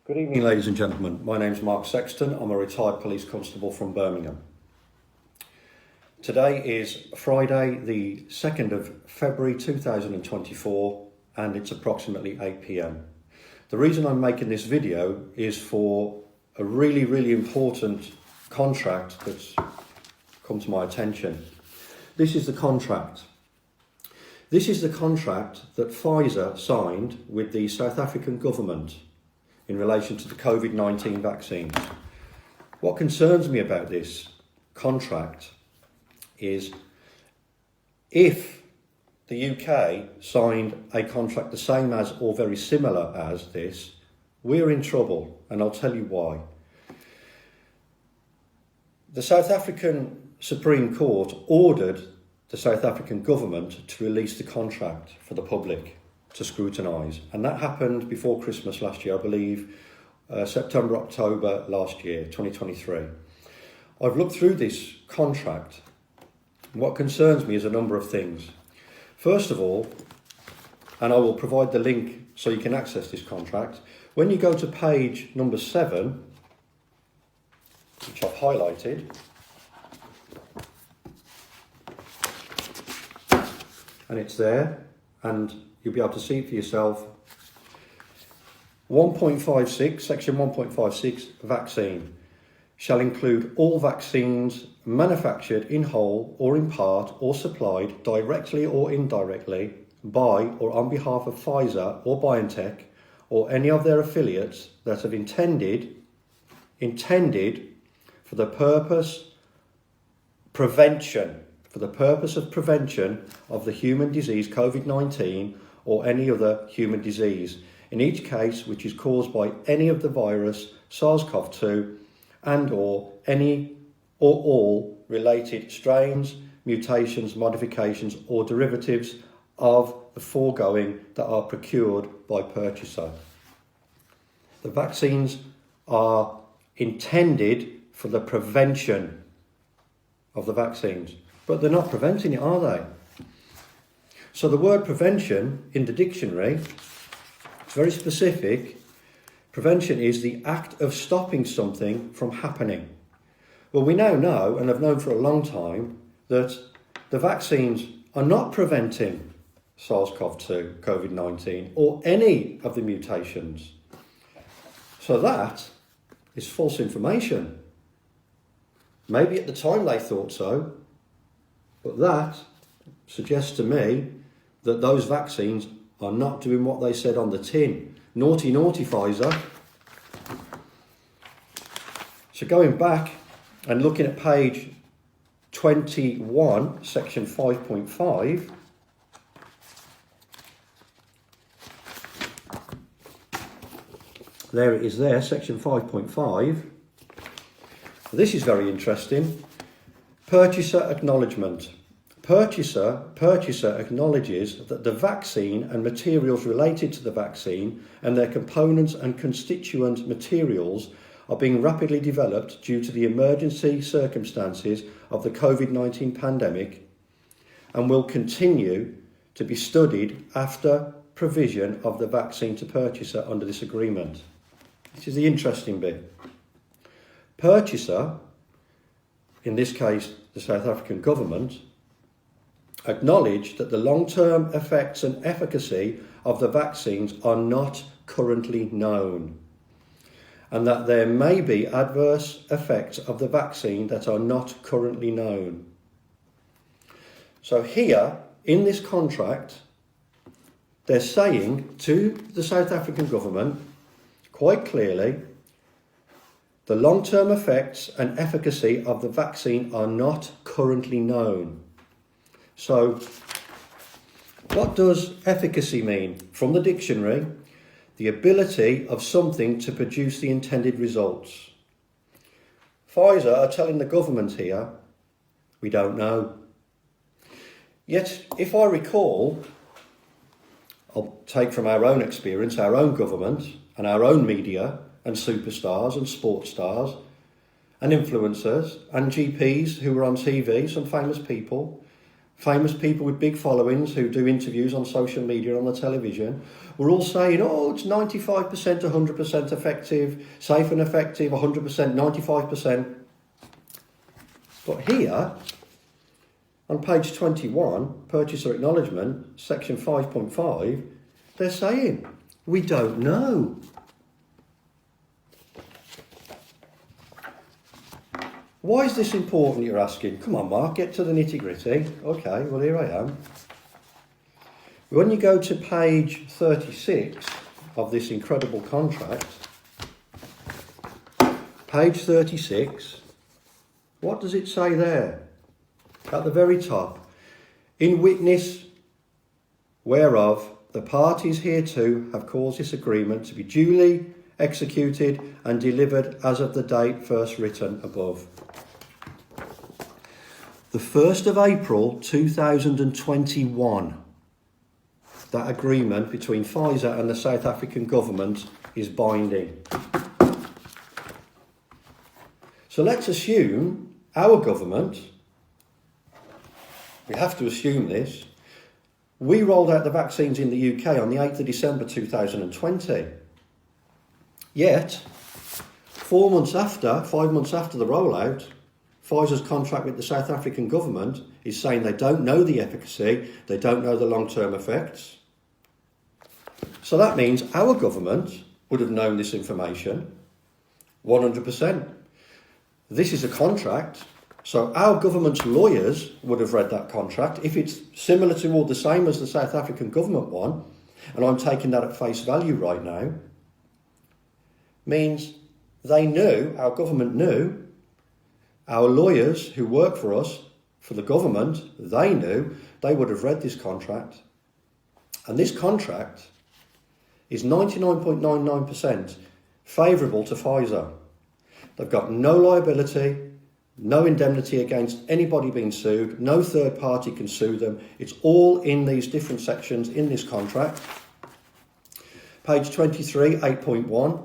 Good evening, ladies and gentlemen. My name's Mark Sexton. I'm a retired police constable from Birmingham. Today is Friday, the 2nd of February 2024, and it's approximately 8 p.m. The reason I'm making this video is for a really important contract that's come to my attention. This is the contract. This is the contract that Pfizer signed with the South African government in relation to the COVID-19 vaccines. What concerns me about this contract is if the UK signed a contract the same as or very similar as this, we're in trouble, and I'll tell you why. The South African Supreme Court ordered the South African government to release the contract for the public to scrutinise, and that happened before Christmas last year, I believe, September, October last year, 2023. I've looked through this contract, and what concerns me is a number of things. First of all, and I will provide the link so you can access this contract, when you go to page number 7, which I've highlighted, and it's there, and you'll be able to see it for yourself. 1.56, section 1.56, vaccine, shall include all vaccines manufactured in whole or in part or supplied directly or indirectly by or on behalf of Pfizer or BioNTech or any of their affiliates that have intended for the purpose of prevention of the human disease COVID-19 or any other human disease, in each case which is caused by any of the virus SARS-CoV-2 and or any or all related strains, mutations, modifications or derivatives of the foregoing that are procured by purchaser. The vaccines are intended for the prevention of the vaccines, but they're not preventing it, are they? So the word prevention in the dictionary, it's very specific. Prevention is the act of stopping something from happening. Well, we now know, and have known for a long time, that the vaccines are not preventing SARS-CoV-2, COVID-19, or any of the mutations. So that is false information. Maybe at the time they thought so, but that suggests to me that those vaccines are not doing what they said on the tin. Naughty, naughty Pfizer. So going back and looking at page 21, section 5.5, there it is there, section 5.5. This is very interesting. Purchaser acknowledgement. Purchaser acknowledges that the vaccine and materials related to the vaccine and their components and constituent materials are being rapidly developed due to the emergency circumstances of the COVID-19 pandemic and will continue to be studied after provision of the vaccine to purchaser under this agreement. This is the interesting bit. Purchaser, in this case the South African government, acknowledged that the long-term effects and efficacy of the vaccines are not currently known, and that there may be adverse effects of the vaccine that are not currently known. So here, in this contract, they're saying to the South African government, quite clearly, the long-term effects and efficacy of the vaccine are not currently known. So, what does efficacy mean? From the dictionary, the ability of something to produce the intended results. Pfizer are telling the government here, we don't know. Yet, if I recall, I'll take from our own experience, our own government and our own media and superstars and sports stars and influencers and GPs who were on TV, some famous people, famous people with big followings who do interviews on social media, on the television, were all saying, oh, it's 95%, 100% effective, safe and effective, 100%, 95%. But here, on page 21, Purchaser Acknowledgement, section 5.5, they're saying, we don't know. Why is this important, you're asking? Come on, Mark, get to the nitty-gritty. Okay, well, here I am. When you go to page 36 of this incredible contract, page 36, what does it say there? At the very top, in witness whereof the parties hereto have caused this agreement to be duly executed and delivered as of the date first written above. The 1st of April 2021, that agreement between Pfizer and the South African government is binding. So let's assume our government, we have to assume this, we rolled out the vaccines in the UK on the 8th of December 2020. Yet, 5 months after the rollout, Pfizer's contract with the South African government is saying they don't know the efficacy, they don't know the long-term effects. So that means our government would have known this information 100%. This is a contract, so our government's lawyers would have read that contract. If it's similar to or the same as the South African government one, and I'm taking that at face value right now, means they knew, our government knew, our lawyers who work for us, for the government, they knew, they would have read this contract. And this contract is 99.99% favourable to Pfizer. They've got no liability, no indemnity against anybody being sued, no third party can sue them. It's all in these different sections in this contract. Page 23, 8.1,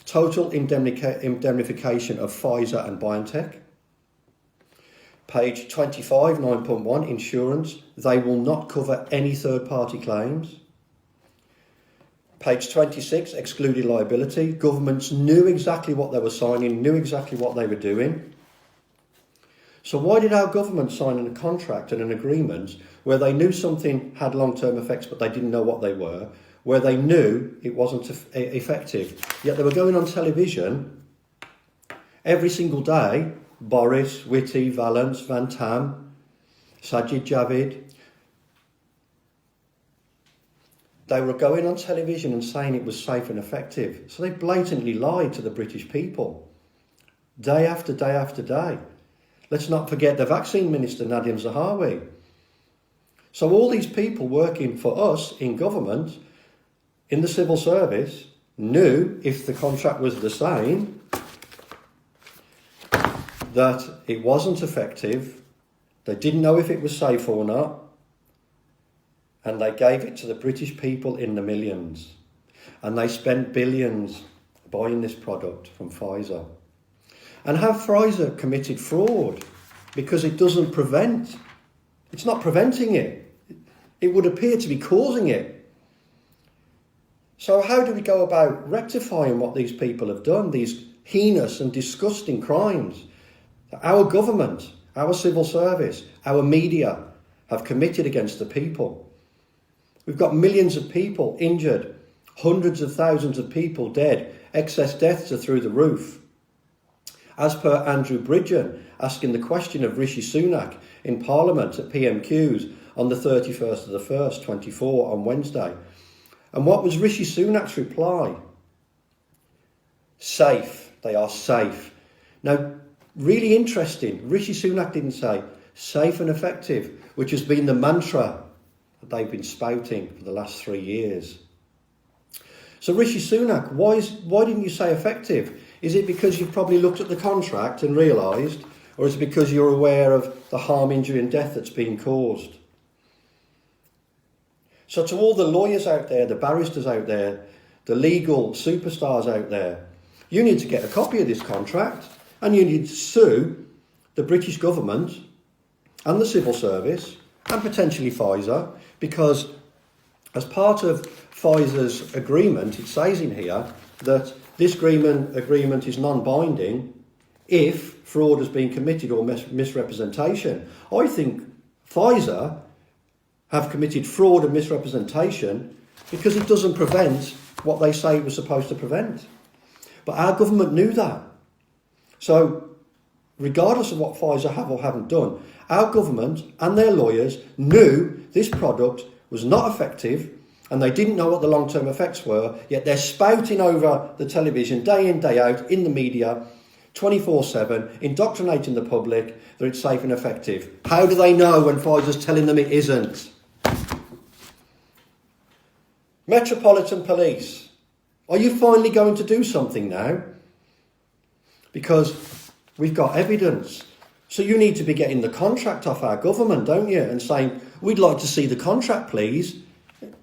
total indemnification of Pfizer and BioNTech. Page 25, 9.1, insurance. They will not cover any third-party claims. Page 26, excluded liability. Governments knew exactly what they were signing, knew exactly what they were doing. So why did our government sign a contract and an agreement where they knew something had long-term effects but they didn't know what they were, where they knew it wasn't effective, yet they were going on television every single day? Boris, Whitty, Valence, Van Tam, Sajid Javid. They were going on television and saying it was safe and effective. So they blatantly lied to the British people. Day after day after day. Let's not forget the vaccine minister, Nadhim Zahawi. So all these people working for us in government, in the civil service, knew if the contract was the same, that it wasn't effective, they didn't know if it was safe or not, and they gave it to the British people in the millions. And they spent billions buying this product from Pfizer. And have Pfizer committed fraud? Because it doesn't prevent. It's not preventing it. It would appear to be causing it. So how do we go about rectifying what these people have done, these heinous and disgusting crimes? Our government, our civil service, our media have committed against the people. We've got millions of people injured, hundreds of thousands of people dead, excess deaths are through the roof. As per Andrew Bridgen asking the question of Rishi Sunak in Parliament at PMQs on the 31st of the 1st, 24 on Wednesday. And what was Rishi Sunak's reply? Safe. They are safe. Now, really interesting, Rishi Sunak didn't say safe and effective, which has been the mantra that they've been spouting for the last 3 years. So Rishi Sunak, why didn't you say effective? Is it because you've probably looked at the contract and realised, or is it because you're aware of the harm, injury and death that's been caused? So to all the lawyers out there, the barristers out there, the legal superstars out there, you need to get a copy of this contract. And you need to sue the British government and the civil service and potentially Pfizer, because as part of Pfizer's agreement, it says in here that this agreement is non-binding if fraud has been committed or misrepresentation. I think Pfizer have committed fraud and misrepresentation because it doesn't prevent what they say it was supposed to prevent. But our government knew that. So, regardless of what Pfizer have or haven't done, our government and their lawyers knew this product was not effective and they didn't know what the long-term effects were, yet they're spouting over the television day in, day out, in the media, 24/7, indoctrinating the public that it's safe and effective. How do they know when Pfizer's telling them it isn't? Metropolitan Police, are you finally going to do something now? Because we've got evidence. So you need to be getting the contract off our government, don't you? And saying, we'd like to see the contract, please.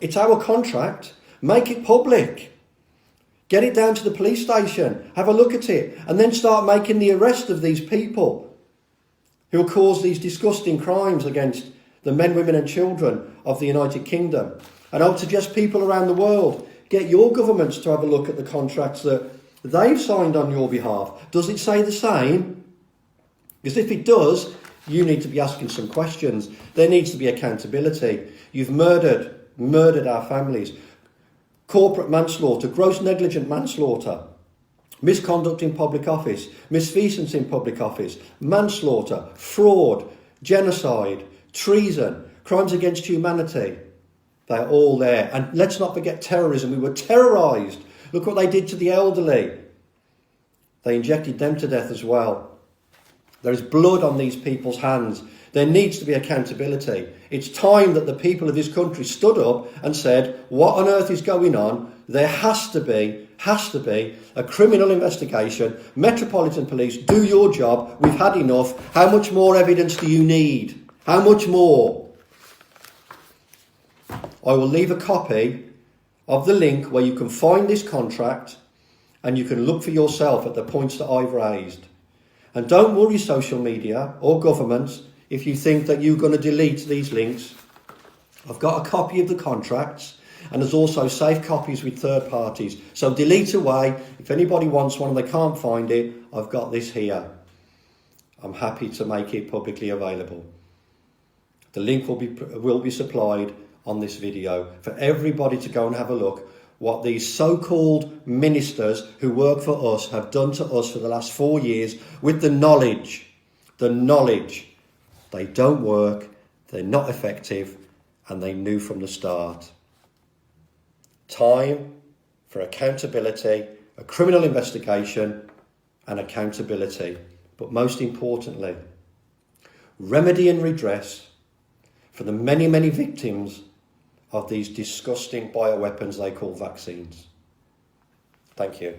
It's our contract. Make it public. Get it down to the police station. Have a look at it. And then start making the arrest of these people who will cause these disgusting crimes against the men, women and children of the United Kingdom. And I would suggest people around the world, get your governments to have a look at the contracts that they've signed on your behalf. Does it say the same? Because if it does, you need to be asking some questions. There needs to be accountability. You've murdered our families. Corporate manslaughter, gross negligent manslaughter, misconduct in public office, misfeasance in public office, manslaughter, fraud, genocide, treason, crimes against humanity. They're all there. And let's not forget terrorism. We were terrorised. Look what they did to the elderly. They injected them to death as well. There is blood on these people's hands. There needs to be accountability. It's time that the people of this country stood up and said, what on earth is going on? There has to be a criminal investigation. Metropolitan Police, do your job. We've had enough. How much more evidence do you need? How much more? I will leave a copy of the link where you can find this contract and you can look for yourself at the points that I've raised. And don't worry, social media or governments, if you think that you're going to delete these links. I've got a copy of the contracts and there's also safe copies with third parties. So delete away. If anybody wants one and they can't find it, I've got this here. I'm happy to make it publicly available. The link will be supplied on this video for everybody to go and have a look what these so-called ministers who work for us have done to us for the last 4 years with the knowledge they don't work, they're not effective, and they knew from the start. Time for accountability, a criminal investigation and accountability, but most importantly, remedy and redress for the many, many victims of these disgusting bioweapons they call vaccines. Thank you.